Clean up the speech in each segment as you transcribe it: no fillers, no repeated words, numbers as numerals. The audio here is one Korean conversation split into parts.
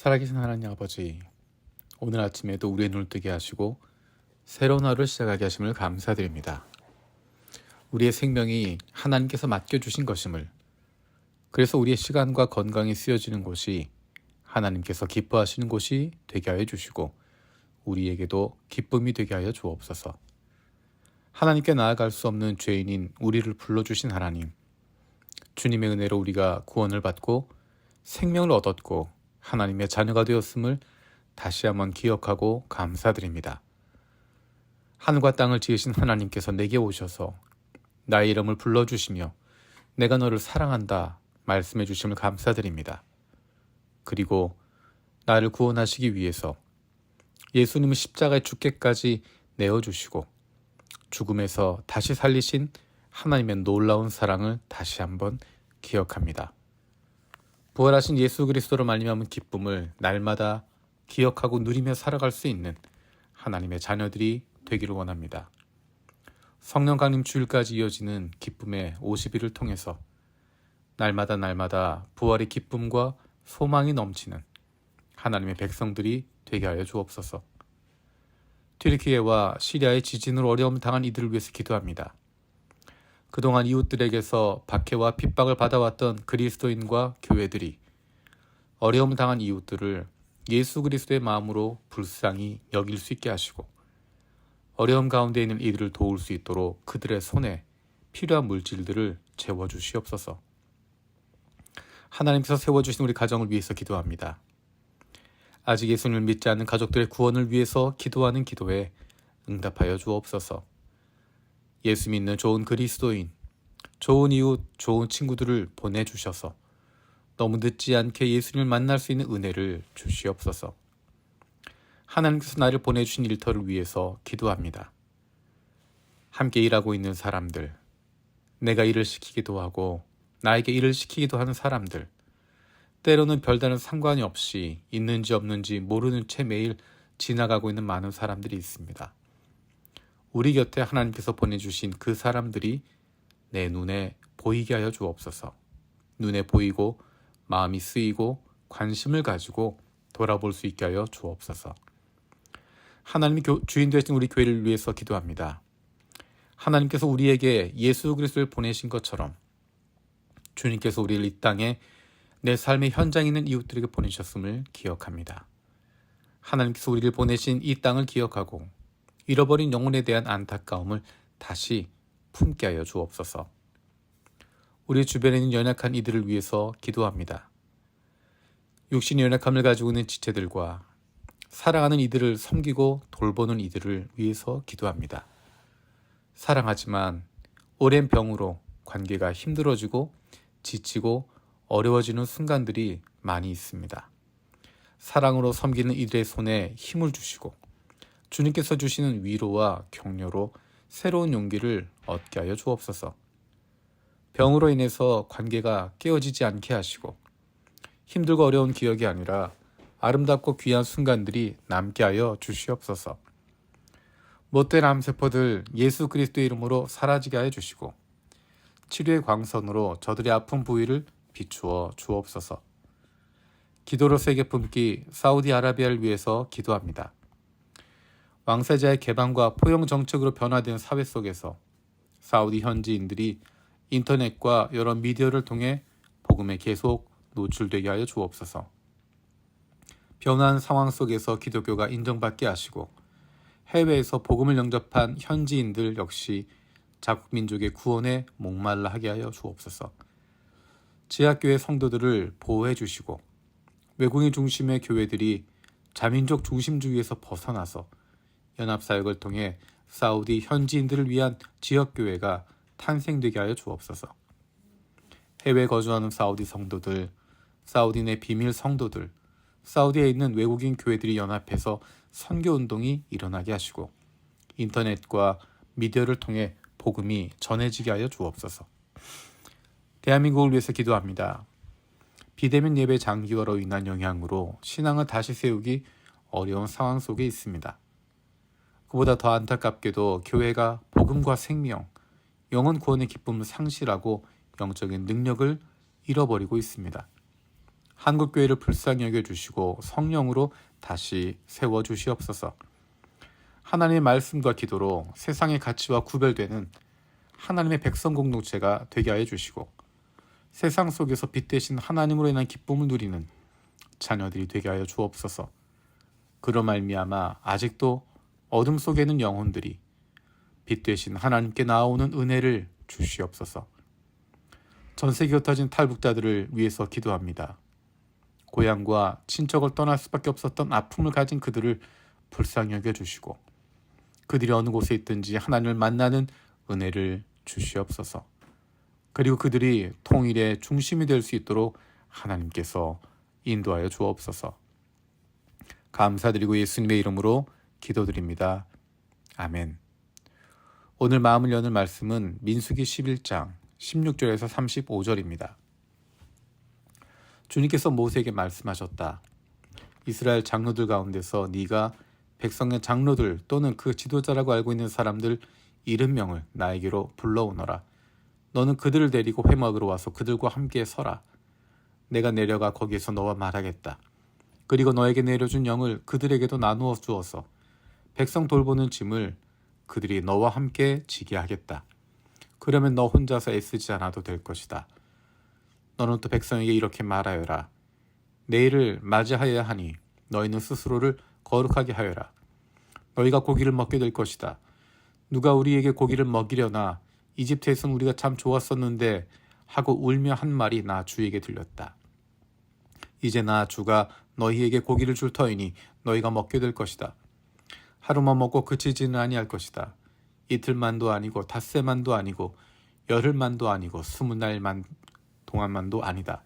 살아계신 하나님 아버지, 오늘 아침에도 우리의 눈을 뜨게 하시고 새로운 하루를 시작하게 하심을 감사드립니다. 우리의 생명이 하나님께서 맡겨주신 것임을, 그래서 우리의 시간과 건강이 쓰여지는 곳이 하나님께서 기뻐하시는 곳이 되게 하여 주시고 우리에게도 기쁨이 되게 하여 주옵소서. 하나님께 나아갈 수 없는 죄인인 우리를 불러주신 하나님, 주님의 은혜로 우리가 구원을 받고 생명을 얻었고 하나님의 자녀가 되었음을 다시 한번 기억하고 감사드립니다. 하늘과 땅을 지으신 하나님께서 내게 오셔서 나의 이름을 불러주시며 내가 너를 사랑한다 말씀해 주심을 감사드립니다. 그리고 나를 구원하시기 위해서 예수님을 십자가에 죽게까지 내어주시고 죽음에서 다시 살리신 하나님의 놀라운 사랑을 다시 한번 기억합니다. 부활하신 예수 그리스도로 말미암은 기쁨을 날마다 기억하고 누리며 살아갈 수 있는 하나님의 자녀들이 되기를 원합니다. 성령 강림 주일까지 이어지는 기쁨의 50일을 통해서 날마다 부활의 기쁨과 소망이 넘치는 하나님의 백성들이 되게 하여 주옵소서. 튀르키예와 시리아의 지진으로 어려움 당한 이들을 위해서 기도합니다. 그동안 이웃들에게서 박해와 핍박을 받아왔던 그리스도인과 교회들이 어려움을 당한 이웃들을 예수 그리스도의 마음으로 불쌍히 여길 수 있게 하시고 어려움 가운데 있는 이들을 도울 수 있도록 그들의 손에 필요한 물질들을 채워주시옵소서. 하나님께서 세워주신 우리 가정을 위해서 기도합니다. 아직 예수님을 믿지 않는 가족들의 구원을 위해서 기도하는 기도에 응답하여 주옵소서. 예수 믿는 좋은 그리스도인, 좋은 이웃, 좋은 친구들을 보내주셔서 너무 늦지 않게 예수님을 만날 수 있는 은혜를 주시옵소서. 하나님께서 나를 보내주신 일터를 위해서 기도합니다. 함께 일하고 있는 사람들, 내가 일을 시키기도 하고 나에게 일을 시키기도 하는 사람들, 때로는 별다른 상관이 없이 있는지 없는지 모르는 채 매일 지나가고 있는 많은 사람들이 있습니다. 우리 곁에 하나님께서 보내주신 그 사람들이 내 눈에 보이게 하여 주옵소서. 눈에 보이고 마음이 쓰이고 관심을 가지고 돌아볼 수 있게 하여 주옵소서. 하나님이 주인 되신 우리 교회를 위해서 기도합니다. 하나님께서 우리에게 예수 그리스도를 보내신 것처럼 주님께서 우리를 이 땅에 내 삶의 현장에 있는 이웃들에게 보내셨음을 기억합니다. 하나님께서 우리를 보내신 이 땅을 기억하고 잃어버린 영혼에 대한 안타까움을 다시 품게 하여 주옵소서. 우리 주변에 있는 연약한 이들을 위해서 기도합니다. 육신의 연약함을 가지고 있는 지체들과 사랑하는 이들을 섬기고 돌보는 이들을 위해서 기도합니다. 사랑하지만 오랜 병으로 관계가 힘들어지고 지치고 어려워지는 순간들이 많이 있습니다. 사랑으로 섬기는 이들의 손에 힘을 주시고 주님께서 주시는 위로와 격려로 새로운 용기를 얻게 하여 주옵소서. 병으로 인해서 관계가 깨어지지 않게 하시고 힘들고 어려운 기억이 아니라 아름답고 귀한 순간들이 남게 하여 주시옵소서. 못된 암세포들 예수 그리스도의 이름으로 사라지게 하여 주시고 치료의 광선으로 저들의 아픈 부위를 비추어 주옵소서. 기도로 세계 품기 사우디아라비아를 위해서 기도합니다. 왕세자의 개방과 포용 정책으로 변화된 사회 속에서 사우디 현지인들이 인터넷과 여러 미디어를 통해 복음에 계속 노출되게 하여 주옵소서. 변화한 상황 속에서 기독교가 인정받게 하시고 해외에서 복음을 영접한 현지인들 역시 자국 민족의 구원에 목말라 하게 하여 주옵소서. 지하교회 성도들을 보호해 주시고 외국인 중심의 교회들이 자민족 중심주의에서 벗어나서 연합사역을 통해 사우디 현지인들을 위한 지역교회가 탄생되게 하여 주옵소서. 해외에 거주하는 사우디 성도들, 사우디 내 비밀 성도들, 사우디에 있는 외국인 교회들이 연합해서 선교운동이 일어나게 하시고 인터넷과 미디어를 통해 복음이 전해지게 하여 주옵소서. 대한민국을 위해서 기도합니다. 비대면 예배 장기화로 인한 영향으로 신앙을 다시 세우기 어려운 상황 속에 있습니다. 그보다 더 안타깝게도 교회가 복음과 생명, 영혼 구원의 기쁨을 상실하고 영적인 능력을 잃어버리고 있습니다. 한국교회를 불쌍히 여겨주시고 성령으로 다시 세워주시옵소서. 하나님의 말씀과 기도로 세상의 가치와 구별되는 하나님의 백성 공동체가 되게 하여 주시고 세상 속에서 빛 대신 하나님으로 인한 기쁨을 누리는 자녀들이 되게 하여 주옵소서. 그로 말미암아 아직도 어둠 속에 있는 영혼들이 빛 대신 하나님께 나아오는 은혜를 주시옵소서. 전세계 흩어진 탈북자들을 위해서 기도합니다. 고향과 친척을 떠날 수밖에 없었던 아픔을 가진 그들을 불쌍히 여겨주시고 그들이 어느 곳에 있든지 하나님을 만나는 은혜를 주시옵소서. 그리고 그들이 통일의 중심이 될 수 있도록 하나님께서 인도하여 주옵소서. 감사드리고 예수님의 이름으로 기도드립니다. 아멘. 오늘 마음을 여는 말씀은 민수기 11장 16절에서 35절입니다. 주님께서 모세에게 말씀하셨다. 이스라엘 장로들 가운데서 네가 백성의 장로들 또는 그 지도자라고 알고 있는 사람들 70명을 나에게로 불러오너라. 너는 그들을 데리고 회막으로 와서 그들과 함께 서라. 내가 내려가 거기에서 너와 말하겠다. 그리고 너에게 내려준 영을 그들에게도 나누어 주어서 백성 돌보는 짐을 그들이 너와 함께 지게 하겠다. 그러면 너 혼자서 애쓰지 않아도 될 것이다. 너는 또 백성에게 이렇게 말하여라. 내일을 맞이하여야 하니 너희는 스스로를 거룩하게 하여라. 너희가 고기를 먹게 될 것이다. 누가 우리에게 고기를 먹이려나 이집트에서는 우리가 참 좋았었는데 하고 울며 한 말이 나 주에게 들렸다. 이제 나 주가 너희에게 고기를 줄 터이니 너희가 먹게 될 것이다. 하루만 먹고 그치지는 아니할 것이다. 이틀만도 아니고 닷새만도 아니고 열흘만도 아니고 20날 동안만도 아니다.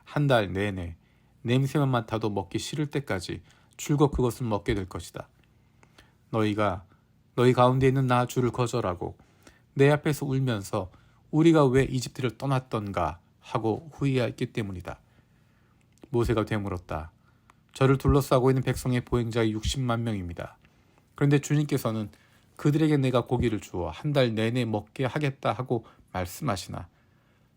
한 달 내내 냄새만 맡아도 먹기 싫을 때까지 줄곧 그것을 먹게 될 것이다. 너희가 너희 가운데 있는 나 주를 거절하고 내 앞에서 울면서 우리가 왜 이집트를 떠났던가 하고 후회했기 때문이다. 모세가 되물었다. 저를 둘러싸고 있는 백성의 보행자가 60만 명입니다. 그런데 주님께서는 그들에게 내가 고기를 주어 한 달 내내 먹게 하겠다 하고 말씀하시나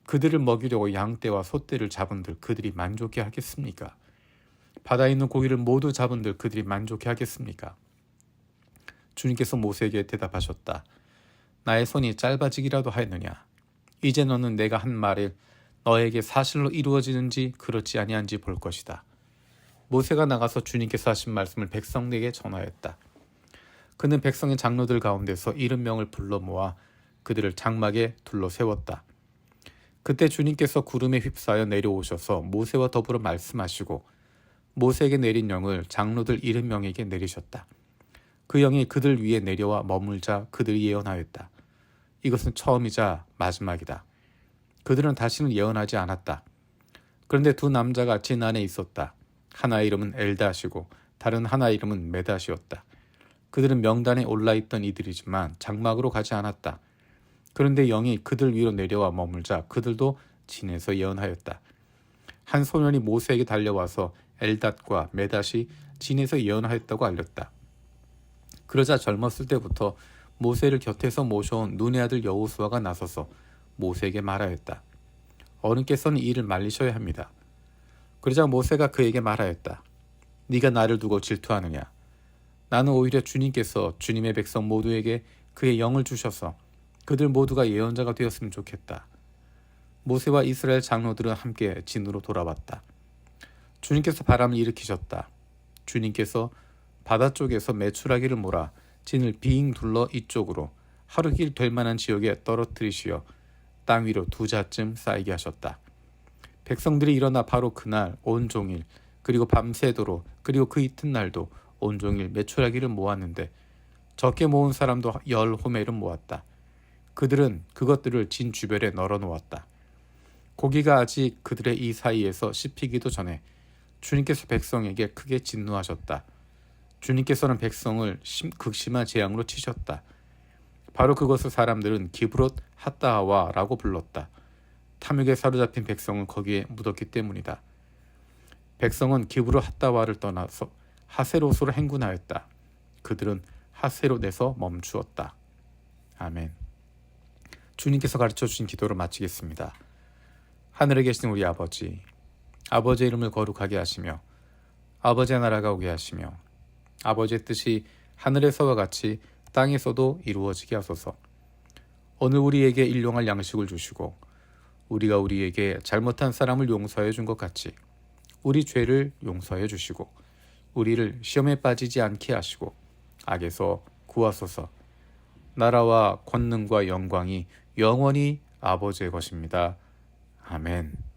그들을 먹이려고 양떼와 소떼를 잡은들 그들이 만족해 하겠습니까? 바다에 있는 고기를 모두 잡은들 그들이 만족해 하겠습니까? 주님께서 모세에게 대답하셨다. 나의 손이 짧아지기라도 하였느냐? 이제 너는 내가 한 말을 너에게 사실로 이루어지는지 그렇지 아니한지 볼 것이다. 모세가 나가서 주님께서 하신 말씀을 백성에게 전하였다. 그는 백성의 장로들 가운데서 70명을 불러 모아 그들을 장막에 둘러 세웠다. 그때 주님께서 구름에 휩싸여 내려오셔서 모세와 더불어 말씀하시고 모세에게 내린 영을 장로들 70명에게 내리셨다. 그 영이 그들 위에 내려와 머물자 그들이 예언하였다. 이것은 처음이자 마지막이다. 그들은 다시는 예언하지 않았다. 그런데 두 남자가 진 안에 있었다. 하나의 이름은 엘닷이고 다른 하나의 이름은 메닷이었다. 그들은 명단에 올라있던 이들이지만 장막으로 가지 않았다. 그런데 영이 그들 위로 내려와 머물자 그들도 진에서 예언하였다. 한 소년이 모세에게 달려와서 엘닷과 메닷이 진에서 예언하였다고 알렸다. 그러자 젊었을 때부터 모세를 곁에서 모셔온 눈의 아들 여호수아가 나서서 모세에게 말하였다. 어른께서는 이 일을 말리셔야 합니다. 그러자 모세가 그에게 말하였다. 네가 나를 두고 질투하느냐? 나는 오히려 주님께서 주님의 백성 모두에게 그의 영을 주셔서 그들 모두가 예언자가 되었으면 좋겠다. 모세와 이스라엘 장로들은 함께 진으로 돌아왔다. 주님께서 바람을 일으키셨다. 주님께서 바다 쪽에서 메추라기를 몰아 진을 빙 둘러 이쪽으로 하루 길 될 만한 지역에 떨어뜨리시어 땅 위로 2자쯤 쌓이게 하셨다. 백성들이 일어나 바로 그날 온종일 그리고 밤새도록 그리고 그 이튿날도 온종일 메추라기를 모았는데 적게 모은 사람도 10호멜을 모았다. 그들은 그것들을 진 주변에 널어 놓았다. 고기가 아직 그들의 이 사이에서 씹히기도 전에 주님께서 백성에게 크게 진노하셨다. 주님께서는 백성을 극심한 재앙으로 치셨다. 바로 그것을 사람들은 기브롯 핫다하와라고 불렀다. 탐욕에 사로잡힌 백성은 거기에 묻었기 때문이다. 백성은 기브롯 핫다와를 떠나서 하세롯으로 행군하였다. 그들은 하세롯에서 멈추었다. 아멘. 주님께서 가르쳐 주신 기도를 마치겠습니다. 하늘에 계신 우리 아버지, 아버지의 이름을 거룩하게 하시며 아버지의 나라가 오게 하시며 아버지의 뜻이 하늘에서와 같이 땅에서도 이루어지게 하소서. 오늘 우리에게 일용할 양식을 주시고 우리가 우리에게 잘못한 사람을 용서해 준 것 같이 우리 죄를 용서해 주시고 우리를 시험에 빠지지 않게 하시고 악에서 구하소서. 나라와 권능과 영광이 영원히 아버지의 것입니다. 아멘.